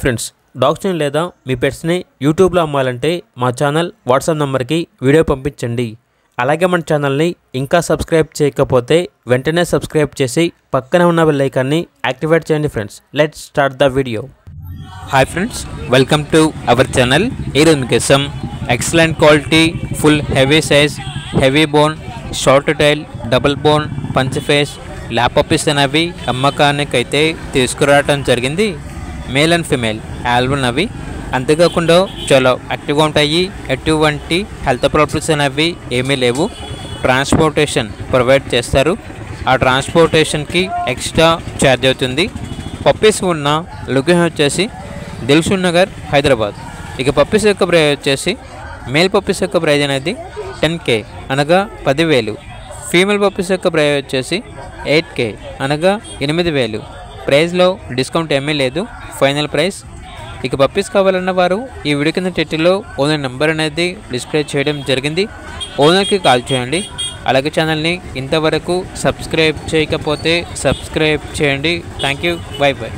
Friends, డాగ్స్ని లేదా మీ పెట్స్ని యూట్యూబ్లో అమ్మాలంటే మా ఛానల్ వాట్సాప్ నెంబర్కి వీడియో పంపించండి. అలాగే మన ఛానల్ని ఇంకా సబ్స్క్రైబ్ చేయకపోతే వెంటనే సబ్స్క్రైబ్ చేసి పక్కనే ఉన్న బెల్ ఐకాన్ని యాక్టివేట్ చేయండి. Friends, let's start the video. Hi friends, welcome to our channel. ఈరోజు మీకోసం excellent quality full heavy size heavy bone short tile double bone punch face lap puppies అనేవి అమ్మకానికి అయితే తీసుకురావడం జరిగింది. మేల్ అండ్ ఫిమేల్ ఆల్బన్ అవి. అంతేకాకుండా చాలా యాక్టివ్గా ఉంటాయి. ఎటువంటి హెల్త్ ప్రాబ్లమ్స్ అనేవి ఏమీ లేవు. ట్రాన్స్పోర్టేషన్ ప్రొవైడ్ చేస్తారు. ఆ ట్రాన్స్పోర్టేషన్కి ఎక్స్ట్రా ఛార్జ్ అవుతుంది. పప్పీస్ ఉన్న లొకేషన్ వచ్చేసి దిల్సుఖ్ నగర్, హైదరాబాద్. ఇక పప్పీస్ యొక్క ప్రైజ్ వచ్చేసి మేల్ పప్పీస్ యొక్క ప్రైజ్ అనేది 10K అనగా 10,000. ఫీమేల్ పప్పీస్ యొక్క ప్రైజ్ వచ్చేసి 8K అనగా 8,000. ప్రైజ్లో డిస్కౌంట్ ఏమీ లేదు, ఫైనల్ ప్రైస్. ఇక పప్పీస్ కావాలన్న వారు ఈ వీడియో కింద టైటిల్లో ఓనర్ నెంబర్ అనేది డిస్ప్లే చేయడం జరిగింది. ఓనర్కి కాల్ చేయండి. అలాగే ఛానల్ని ఇంతవరకు సబ్స్క్రైబ్ చేయకపోతే సబ్స్క్రైబ్ చేయండి. Thank you. By by.